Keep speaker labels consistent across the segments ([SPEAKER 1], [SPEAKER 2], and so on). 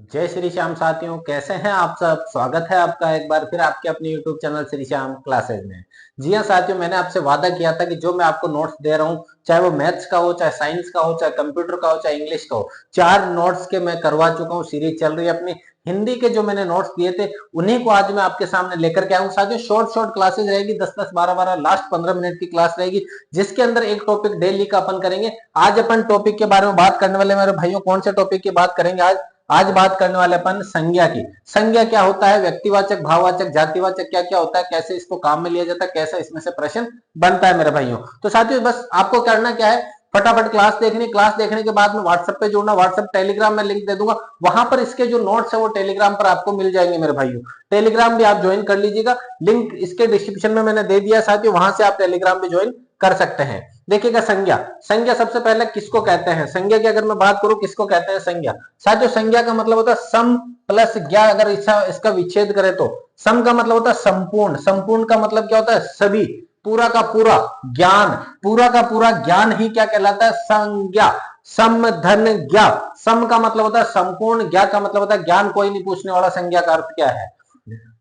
[SPEAKER 1] जय श्री श्याम साथियों, कैसे हैं आप सब। स्वागत है आपका एक बार फिर आपके अपने YouTube channel Shri Shyam classes में। जी हाँ साथियों, मैंने आपसे वादा किया था कि जो मैं आपको नोट्स दे रहा हूँ, चाहे वो मैथ्स का हो, चाहे साइंस का हो, चाहे कंप्यूटर का हो, चाहे इंग्लिश का हो, 4 नोट्स के मैं करवा चुका हूँ। सीरीज चल रही है अपनी। हिंदी के जो मैंने नोट्स दिए थे उन्हीं को आज मैं आपके सामने लेकर के आऊँ। साथियों शॉर्ट क्लासेज रहेगी, 10-10, 12-12, लास्ट 15 मिनट की क्लास रहेगी, जिसके अंदर एक टॉपिक डेली का अपन करेंगे। आज अपन टॉपिक के बारे में बात करने वाले मेरे भाइयों, कौन से टॉपिक की बात करेंगे आज। आज बात करने वाले अपन संज्ञा की। संज्ञा क्या होता है, व्यक्तिवाचक, भाववाचक, जातिवाचक क्या क्या होता है, कैसे इसको काम में लिया जाता है, कैसे इसमें से प्रश्न बनता है मेरे भाइयों। तो साथियों बस आपको करना क्या है, फटाफट क्लास देखनी। क्लास देखने के बाद में व्हाट्सएप पे जुड़ना। व्हाट्सएप टेलीग्राम में लिंक दे दूंगा, वहां पर इसके जो नोट्स है वो टेलीग्राम पर आपको मिल जाएंगे मेरे भाइयों। टेलीग्राम भी आप ज्वाइन कर लीजिएगा, लिंक इसके डिस्क्रिप्शन में मैंने दे दिया साथियों, वहां से आप टेलीग्राम भी ज्वाइन कर सकते हैं। देखिएगा संज्ञा, संज्ञा सबसे पहले किसको कहते हैं, संज्ञा की अगर मैं बात करूं किसको कहते हैं संज्ञा। साथियों संज्ञा का मतलब होता है सम प्लस ज्ञा। अगर इसका विच्छेद करें तो सम का मतलब होता है संपूर्ण, संपूर्ण का मतलब क्या होता है सभी, पूरा का पूरा ज्ञान, पूरा का पूरा ज्ञान ही क्या कहलाता है, संज्ञा। सम धन ज्ञा, सम का मतलब होता है संपूर्ण, ज्ञा का मतलब होता है ज्ञान। कोई नहीं पूछने वाला संज्ञा का अर्थ क्या है।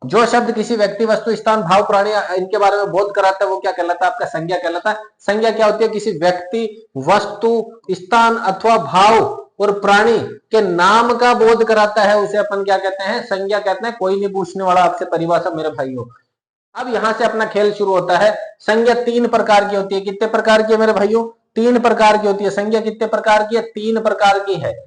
[SPEAKER 1] जो शब्द किसी व्यक्ति, वस्तु, स्थान, भाव, प्राणी इनके बारे में बोध कराता है वो क्या कहलाता है, आपका संज्ञा कहलाता है। संज्ञा क्या होती है, किसी व्यक्ति, वस्तु, स्थान अथवा भाव और प्राणी के नाम का बोध कराता है, उसे अपन क्या कहते हैं, संज्ञा कहते हैं। कोई नहीं पूछने वाला आपसे परिभाषा मेरे भाइयों। अब यहां से अपना खेल शुरू होता है। संज्ञा 3 प्रकार की होती है। कितने प्रकार की है मेरे भाइयों, 3 प्रकार की होती है संज्ञा। कितने प्रकार की है, 3 प्रकार की है।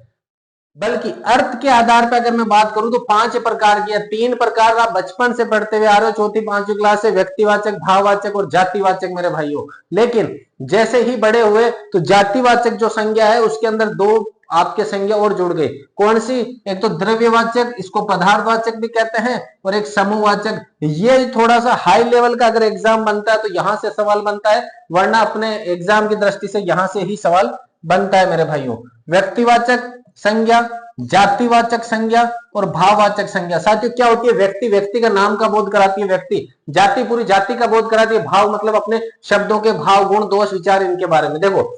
[SPEAKER 1] बल्कि अर्थ के आधार पर अगर मैं बात करूं तो 5 प्रकार की है। 3 प्रकार आप बचपन से पढ़ते हुए आ रहे हो, चौथी 5वीं क्लास से, व्यक्तिवाचक, भाववाचक और जातिवाचक मेरे भाइयों। लेकिन जैसे ही बड़े हुए तो जातिवाचक जो संज्ञा है उसके अंदर 2 आपके संज्ञा और जुड़ गई। कौन सी, एक तो द्रव्यवाचक, इसको पदार्थवाचक भी कहते हैं, और एक समूहवाचक। ये थोड़ा सा हाई लेवल का अगर एग्जाम बनता है तो यहां से सवाल बनता है, वरना अपने एग्जाम की दृष्टि से यहां से ही सवाल बनता है मेरे भाइयों। व्यक्तिवाचक संज्ञा, जातिवाचक संज्ञा और भाववाचक संज्ञा। साथियों क्या होती है, व्यक्ति, व्यक्ति का नाम का बोध कराती है व्यक्ति। जाति पूरी जाति का बोध कराती है। भाव मतलब अपने शब्दों के भाव, गुण, दोष, विचार, इनके बारे में। देखो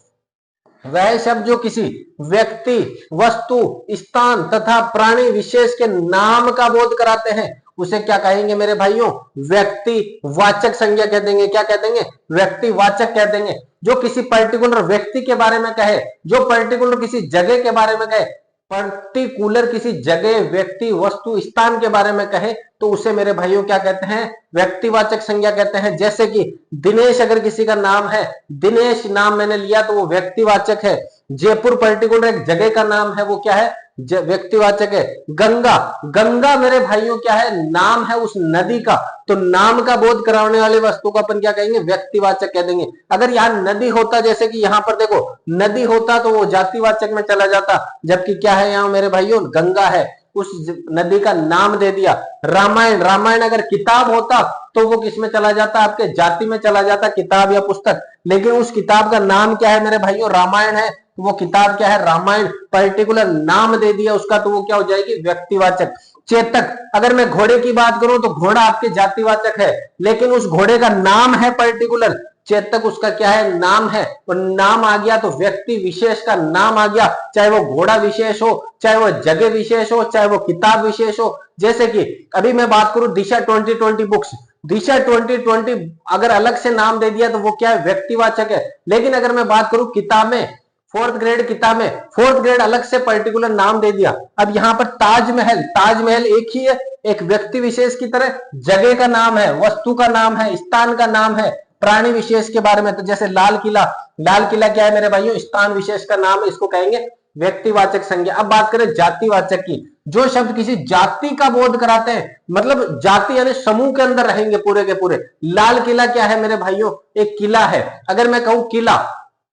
[SPEAKER 1] वह शब्द जो किसी व्यक्ति, वस्तु, स्थान तथा प्राणी विशेष के नाम का बोध कराते हैं उसे क्या कहेंगे मेरे भाइयों, व्यक्ति वाचक संज्ञा कह देंगे। क्या कह देंगे, व्यक्ति वाचक कह देंगे। जो किसी पर्टिकुलर व्यक्ति के बारे में कहे, जो पर्टिकुलर किसी जगह के बारे में कहे, पर्टिकुलर किसी जगह, व्यक्ति, वस्तु, स्थान के बारे में कहे तो उसे मेरे भाइयों क्या कहते हैं, व्यक्तिवाचक संज्ञा कहते हैं। जैसे कि दिनेश अगर किसी का नाम है, दिनेश नाम मैंने लिया तो वो व्यक्तिवाचक है। जयपुर पर्टिकुलर एक जगह का नाम है, वो क्या है, व्यक्तिवाचक है। गंगा, गंगा मेरे भाइयों क्या है, नाम है उस नदी का, तो नाम का बोध कराने वाले वस्तु को अपन क्या कहेंगे, व्यक्तिवाचक कह देंगे। अगर यहाँ नदी होता, जैसे कि यहाँ पर देखो नदी होता तो वो जातिवाचक में चला जाता, जबकि क्या है यहाँ मेरे भाइयों, गंगा है, उस नदी का नाम दे दिया। रामायण, रामायण अगर किताब होता तो वो किस में चला जाता, आपके जाति में चला जाता, किताब या पुस्तक। लेकिन उस किताब का नाम क्या है मेरे भाइयों, रामायण है, तो वो किताब क्या है, रामायण। पर्टिकुलर नाम दे दिया उसका तो वो क्या हो जाएगी, व्यक्तिवाचक। चेतक, अगर मैं घोड़े की बात करूं तो घोड़ा आपके जातिवाचक है, लेकिन उस घोड़े का नाम है पर्टिकुलर, चेतक उसका क्या है, नाम है। और नाम आ गया तो व्यक्ति विशेष का नाम आ गया, चाहे वो घोड़ा विशेष हो, चाहे वो जगह विशेष हो, चाहे वो किताब विशेष हो। जैसे कि अभी मैं बात करूं दिशा 2020 बुक्स, दिशा 2020 अगर अलग से नाम दे दिया तो वो क्या है, व्यक्तिवाचक है। लेकिन अगर मैं बात करूं किताब में, 4th ग्रेड किताब में, 4th ग्रेड अलग से पर्टिकुलर नाम दे दिया। अब यहां पर ताजमहल, ताजमहल एक ही है, एक व्यक्ति विशेष की तरह, जगह का नाम है, वस्तु का नाम है, स्थान का नाम है, प्राणी विशेष के बारे में। तो जैसे लाल किला, लाल किला क्या है मेरे भाइयों, स्थान विशेष का नाम है, इसको कहेंगे व्यक्तिवाचक संज्ञा। अब बात करें जातिवाचक की, जो शब्द किसी जाति का बोध कराते हैं, मतलब जाति यानी समूह के अंदर रहेंगे पूरे के पूरे। लाल किला क्या है मेरे भाइयों, एक किला है। अगर मैं कहूं किला,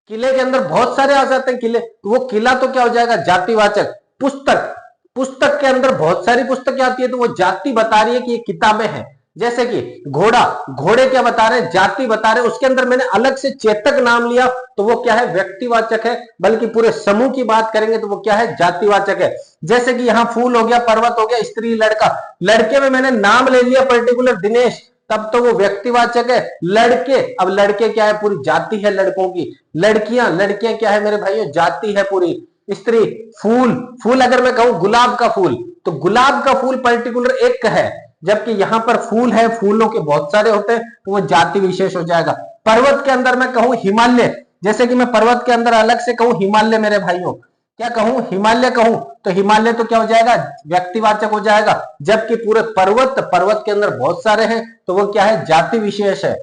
[SPEAKER 1] किले के अंदर बहुत सारे आ जाते हैं किले, तो वो किला तो क्या हो जाएगा, जातिवाचक। पुस्तक, पुस्तक के अंदर बहुत सारी पुस्तकें आती है तो वो जाति बता रही है कि ये किताबें हैं। जैसे कि घोड़ा, घोड़े क्या बता रहे हैं, जाति बता रहे हैं, उसके अंदर मैंने अलग से चेतक नाम लिया तो वो क्या है, व्यक्तिवाचक है। बल्कि पूरे समूह की बात करेंगे तो वो क्या है, जातिवाचक है। जैसे कि यहाँ फूल हो गया, पर्वत हो गया, स्त्री, लड़का, लड़के में मैंने नाम ले लिया पर्टिकुलर दिनेश, तब तो वो व्यक्तिवाचक है। लड़के, अब लड़के क्या है, पूरी जाति है लड़कों की। लड़कियां, लड़कियां क्या है मेरे भाइयों, जाति है पूरी। स्त्री, फूल, फूल अगर मैं कहूं गुलाब का फूल, तो गुलाब का फूल पर्टिकुलर एक है, जबकि यहां पर फूल है, फूलों के बहुत सारे होते हैं, तो वो जाति विशेष हो जाएगा। पर्वत के अंदर मैं कहूं हिमालय, जैसे कि मैं पर्वत के अंदर अलग से कहूं हिमालय, मेरे भाइयों क्या कहूं, हिमालय कहूं, तो हिमालय तो क्या हो जाएगा, व्यक्तिवाचक हो जाएगा। जबकि पूरे पर्वत, पर्वत के अंदर बहुत सारे हैं, तो वो क्या है, जाति विशेष है।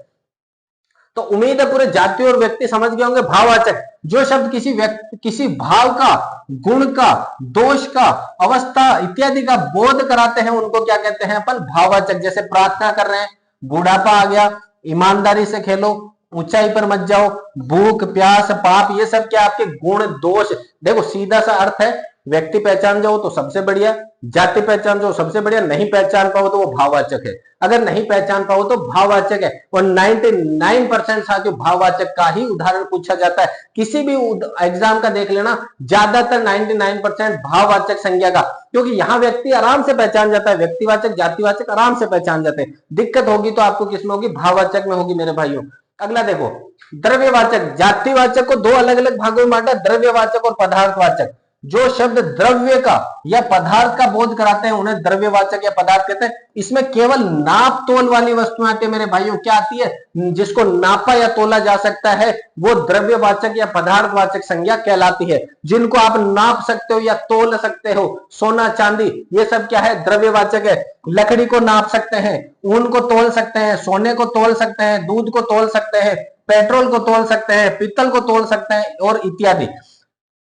[SPEAKER 1] तो उम्मीद है पूरे जाति और व्यक्ति समझ गए होंगे। भाववाचक, जो शब्द किसी व्यक्ति, किसी भाव का, गुण का, दोष का, अवस्था इत्यादि का बोध कराते हैं, उनको क्या कहते हैं अपन, भाववाचक। जैसे प्रार्थना कर रहे हैं, बुढ़ापा आ गया, ईमानदारी से खेलो, ऊंचाई पर मत जाओ, भूख प्यास पाप, ये सब क्या आपके गुण दोष। देखो सीधा सा अर्थ है, व्यक्ति पहचान जाओ तो सबसे बढ़िया, जाति पहचान जाओ सबसे बढ़िया, नहीं पहचान पाओ तो वो भाववाचक है। अगर नहीं पहचान पाओ तो भाववाचक है। और 99% साथियों भाववाचक का ही उदाहरण पूछा जाता है। किसी भी एग्जाम का देख लेना, ज्यादातर 99% भाववाचक संज्ञा का, क्योंकि यहाँ व्यक्ति आराम से पहचान जाता है, व्यक्तिवाचक जातिवाचक आराम से पहचान जाते हैं। दिक्कत होगी तो आपको किसमें होगी, भाववाचक में होगी मेरे भाइयों। अगला देखो, द्रव्यवाचक, जातिवाचक को दो अलग अलग भागों में बांटा, द्रव्यवाचक और पदार्थवाचक। जो शब्द द्रव्य का या पदार्थ का बोध कराते हैं उन्हें द्रव्यवाचक या पदार्थ कहते हैं। इसमें केवल नाप तोल वाली वस्तुएं आती है मेरे भाइयों, क्या आती है, जिसको नापा या तोला जा सकता है, वो द्रव्यवाचक या पदार्थवाचक संज्ञा कहलाती है। जिनको आप नाप सकते हो या तोल सकते हो, सोना चांदी, ये सब क्या है, द्रव्यवाचक है। लकड़ी को नाप सकते हैं, ऊन को तोल सकते हैं, सोने को तोल सकते हैं, दूध को तोल सकते हैं, पेट्रोल को तोल सकते हैं, पीतल को तोल सकते हैं और इत्यादि।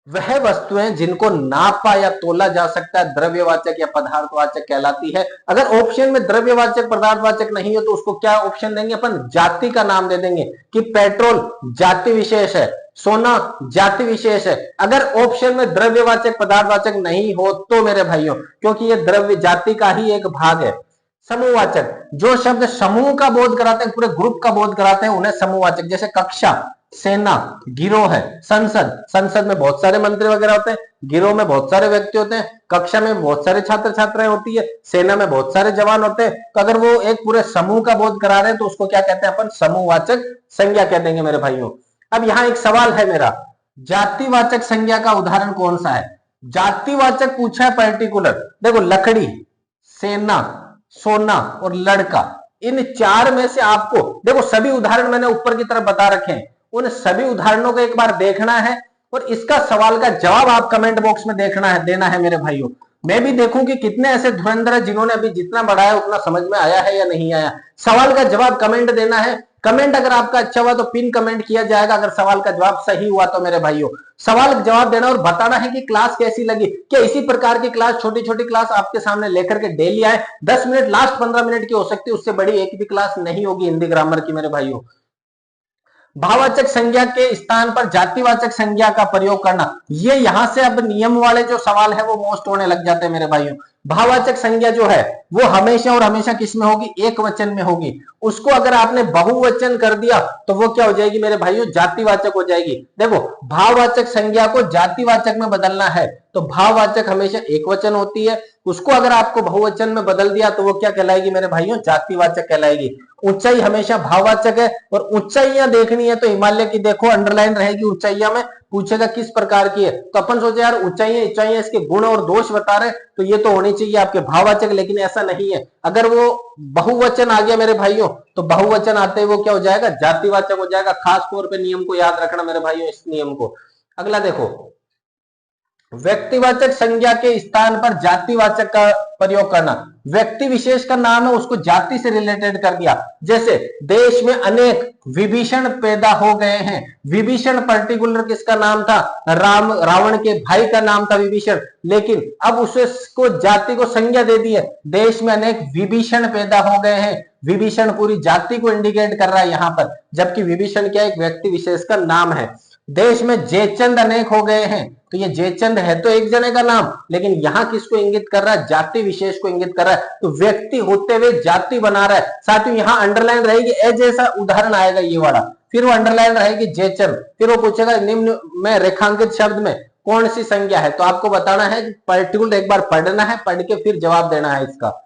[SPEAKER 1] वह वस्तुएं जिनको नापा या तोला जा सकता है द्रव्यवाचक या पदार्थवाचक कहलाती है। अगर ऑप्शन में द्रव्यवाचक पदार्थवाचक नहीं हो तो उसको क्या ऑप्शन देंगे अपन, जाति का नाम दे देंगे कि पेट्रोल जाति विशेष है, सोना जाति विशेष है। अगर ऑप्शन में द्रव्यवाचक पदार्थवाचक नहीं हो तो मेरे भाइयों, क्योंकि ये द्रव्य जाति का ही एक भाग है। समूहवाचक, जो शब्द समूह का बोध कराते हैं, पूरे ग्रुप का बोध कराते हैं, उन्हें समूहवाचक। जैसे कक्षा, सेना, गिरोह है, संसद, संसद में बहुत सारे मंत्री वगैरह होते हैं, गिरोह में बहुत सारे व्यक्ति होते हैं, कक्षा में बहुत सारे छात्र छात्राएं होती है, सेना में बहुत सारे जवान होते हैं। तो अगर वो एक पूरे समूह का बोध करा रहे हैं तो उसको क्या कहते हैं अपन, समूहवाचक संज्ञा कह देंगे मेरे भाइयों। अब यहाँ एक सवाल है मेरा, जातिवाचक संज्ञा का उदाहरण कौन सा है। जातिवाचक पूछा है पर्टिकुलर, देखो लकड़ी, सेना, सोना और लड़का, इन चार में से आपको, देखो सभी उदाहरण मैंने ऊपर की तरफ बता रखे हैं, उन सभी उदाहरणों को एक बार देखना है और इसका सवाल का जवाब आप कमेंट बॉक्स में देखना है, देना है मेरे भाइयों। मैं भी देखूं कि कितने ऐसे धुरंधर है जिन्होंने अभी जितना बढ़ाया उतना समझ में आया है या नहीं आया। सवाल का जवाब कमेंट देना है। कमेंट अगर आपका अच्छा हुआ तो पिन कमेंट किया जाएगा, अगर सवाल का जवाब सही हुआ तो मेरे भाइयों। सवाल का जवाब देना और बताना है कि क्लास कैसी लगी, क्या इसी प्रकार की क्लास, छोटी छोटी क्लास आपके सामने लेकर के डेली आए। 10 मिनट, लास्ट 15 मिनट की हो सकती है, उससे बड़ी एक भी क्लास नहीं होगी हिंदी ग्रामर की मेरे भाइयों। भाववाचक संज्ञा के स्थान पर जातिवाचक संज्ञा का प्रयोग करना, ये यहां से अब नियम वाले जो सवाल है वो मोस्ट होने लग जाते हैं मेरे भाइयों। भाववाचक संज्ञा जो है वो हमेशा और हमेशा किस में होगी, एक वचन में होगी। उसको अगर आपने बहुवचन कर दिया तो वो क्या हो जाएगी मेरे भाइयों, जातिवाचक हो जाएगी। देखो भाववाचक संज्ञा को जातिवाचक में बदलना है तो भाववाचक हमेशा एक वचन होती है, उसको अगर आपको बहुवचन में बदल दिया तो वो क्या कहलाएगी मेरे भाइयों, जातिवाचक कहलाएगी। ऊंचाई हमेशा भाववाचक है और ऊंचाइयां देखनी है तो हिमालय की देखो अंडरलाइन रहेगी ऊंचाइयां में, पूछेगा किस प्रकार की है तो अपन सोचे यार ऊंचाइयां ऊंचाइयां इसके गुण और दोष बता रहे तो ये तो होनी चाहिए आपके भाववाचक, लेकिन ऐसा नहीं है। अगर वो बहुवचन आ गया मेरे भाइयों तो बहुवचन आते ही वो क्या हो जाएगा, जातिवाचक हो जाएगा। खास तौर पे नियम को याद रखना मेरे भाइयों, इस नियम को। अगला देखो, व्यक्तिवाचक संज्ञा के स्थान पर जातिवाचक का प्रयोग करना। व्यक्ति विशेष का नाम है उसको जाति से रिलेटेड कर दिया। जैसे देश में अनेक विभीषण पैदा हो गए हैं। विभीषण पर्टिकुलर किसका नाम था, रावण के भाई का नाम था विभीषण, लेकिन अब उसको जाति को संज्ञा दे दी है। देश में अनेक विभीषण पैदा हो गए हैं, विभीषण पूरी जाति को इंडिकेट कर रहा है यहां पर, जबकि विभीषण क्या एक व्यक्ति विशेष का नाम है। देश में जयचंद अनेक हो गए हैं तो ये जयचंद है तो एक जने का नाम, लेकिन यहां किसको इंगित कर रहा है, जाति विशेष को इंगित कर रहा है। तो व्यक्ति होते हुए जाति बना रहा है। साथियों यहां अंडरलाइन रहेगी, ए जैसा उदाहरण आएगा ये वाला, फिर वो अंडरलाइन रहेगी जयचंद, फिर वो पूछेगा निम्न में रेखांकित शब्द में कौन सी संज्ञा है, तो आपको बताना है पर्टिकुलर, एक बार पढ़ना है, पढ़ के फिर जवाब देना है इसका।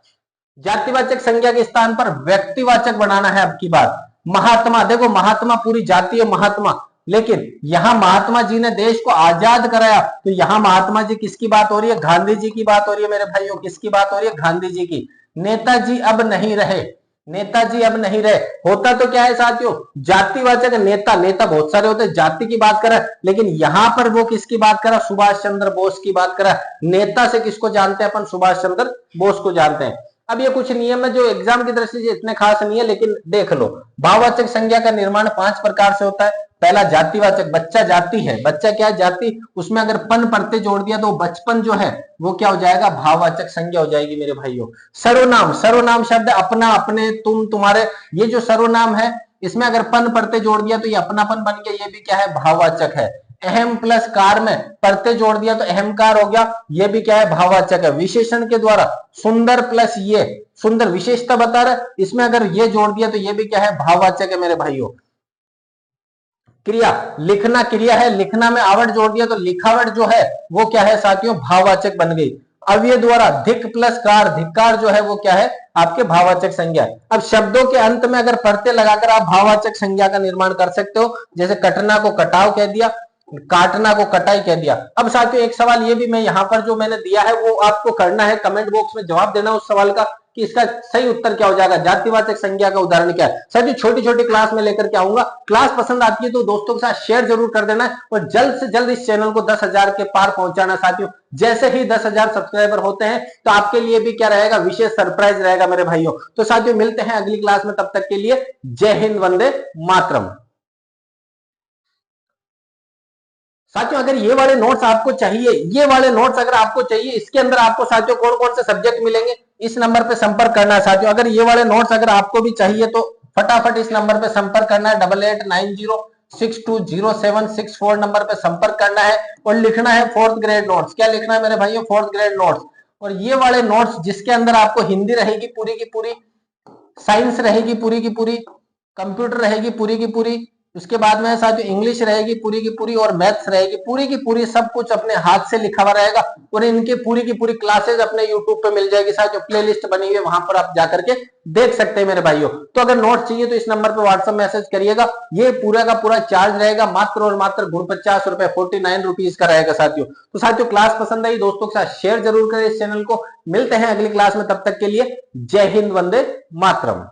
[SPEAKER 1] जातिवाचक संज्ञा के स्थान पर व्यक्तिवाचक बनाना है। अब की बात महात्मा, देखो महात्मा पूरी जाति है महात्मा, लेकिन यहाँ महात्मा जी ने देश को आजाद कराया, तो यहाँ महात्मा जी किसकी बात हो रही है? गांधी जी की बात हो रही है मेरे भाइयों। किसकी बात हो रही है? गांधी जी की। नेताजी अब नहीं रहे, नेताजी अब नहीं रहे। होता तो क्या है साथियों, जातिवाचक नेता, नेता बहुत सारे होते हैं, जाति की बात करा, लेकिन यहां पर वो किसकी बात करा? सुभाष चंद्र बोस की बात करा। नेता से किसको जानते हैं अपन? सुभाष चंद्र बोस को जानते हैं। अब ये कुछ नियम है जो एग्जाम की दृष्टि से इतने खास नहीं है, लेकिन देख लो। भाववाचक संज्ञा का निर्माण 5 प्रकार से होता है। पहला जातिवाचक, बच्चा जाति है, बच्चा क्या है? जाति। उसमें अगर पन प्रत्यय जोड़ दिया तो बचपन जो है वो क्या हो जाएगा? भाववाचक संज्ञा हो जाएगी मेरे भाइयों। सर्वनाम, सर्वनाम शब्द अपना, अपने, तुम, तुम्हारे, ये जो सर्वनाम है इसमें अगर पन प्रत्यय जोड़ दिया तो ये अपनापन बन गया, ये भी क्या है? भाववाचक है। अहम प्लस कार में प्रत्यय जोड़ दिया तो अहमकार हो गया, ये भी क्या है? भाववाचक है। विशेषण के द्वारा सुंदर प्लस ये, सुंदर विशेषता बता रहा है, इसमें अगर ये जोड़ दिया तो ये भी क्या है? भाववाचक है मेरे भाइयों। क्रिया, लिखना क्रिया है, लिखना में आवट जोड़ दिया तो लिखावट जो है वो क्या है साथियों? भाववाचक बन गई। अव्यय द्वारा धिक प्लस कार, धिक्कार जो है वो क्या है? आपके भाववाचक संज्ञा। अब शब्दों के अंत में अगर प्रत्यय लगाकर आप भाववाचक संज्ञा का निर्माण कर सकते हो, जैसे कटना को कटाव कह दिया, काटना को कटाई कह दिया। अब साथियों एक सवाल ये भी मैं यहां पर जो मैंने दिया है वो आपको करना है, कमेंट बॉक्स में जवाब देना उस सवाल का कि इसका सही उत्तर क्या हो जाएगा, जातिवाचक संज्ञा का उदाहरण क्या है। साथियों छोटी छोटी क्लास में लेकर के आऊंगा। क्लास पसंद आती है तो दोस्तों के साथ शेयर जरूर कर देना है और जल्द से जल्द इस चैनल को 10,000 के पार पहुंचाना साथियों। जैसे ही 10,000 सब्सक्राइबर होते हैं तो आपके लिए भी क्या रहेगा? विशेष सरप्राइज रहेगा मेरे भाइयों। तो साथियों मिलते हैं अगली क्लास में, तब तक के लिए जय हिंद, वंदे मातरम। साथियों अगर ये वाले नोट्स आपको चाहिए, ये वाले नोट्स अगर आपको चाहिए, इसके अंदर आपको साथियों कौन कौन से सब्जेक्ट मिलेंगे, इस नंबर पे संपर्क करना है साथियों। अगर ये वाले नोट्स अगर आपको भी चाहिए तो फटाफट इस नंबर पे संपर्क करना है, 8890620764 नंबर पे संपर्क करना है और लिखना है 4th ग्रेड नोट्स। क्या लिखना है मेरे भाइयों? 4th grade notes. और ये वाले नोट्स जिसके अंदर आपको हिंदी रहेगी पूरी की पूरी, साइंस रहेगी पूरी की पूरी, कंप्यूटर रहेगी पूरी की पूरी, उसके बाद में साथियों इंग्लिश रहेगी पूरी की पूरी और मैथ्स रहेगी पूरी की पूरी, सब कुछ अपने हाथ से लिखा हुआ रहेगा और इनके पूरी की पूरी क्लासेस अपने यूट्यूब पे मिल जाएगी साथियों। प्लेलिस्ट बनी हुई है, वहां पर आप जाकर के देख सकते हैं मेरे भाइयों। तो अगर नोट्स चाहिए तो इस नंबर पर व्हाट्सएप मैसेज करिएगा। ये पूरा का पूरा चार्ज रहेगा मात्र और मात्र 49 रुपए, 49 रुपीज का रहेगा साथियों। तो साथियों क्लास पसंद आई दोस्तों के साथ शेयर जरूर करें इस चैनल को। मिलते हैं अगली क्लास में, तब तक के लिए जय हिंद, वंदे मातरम।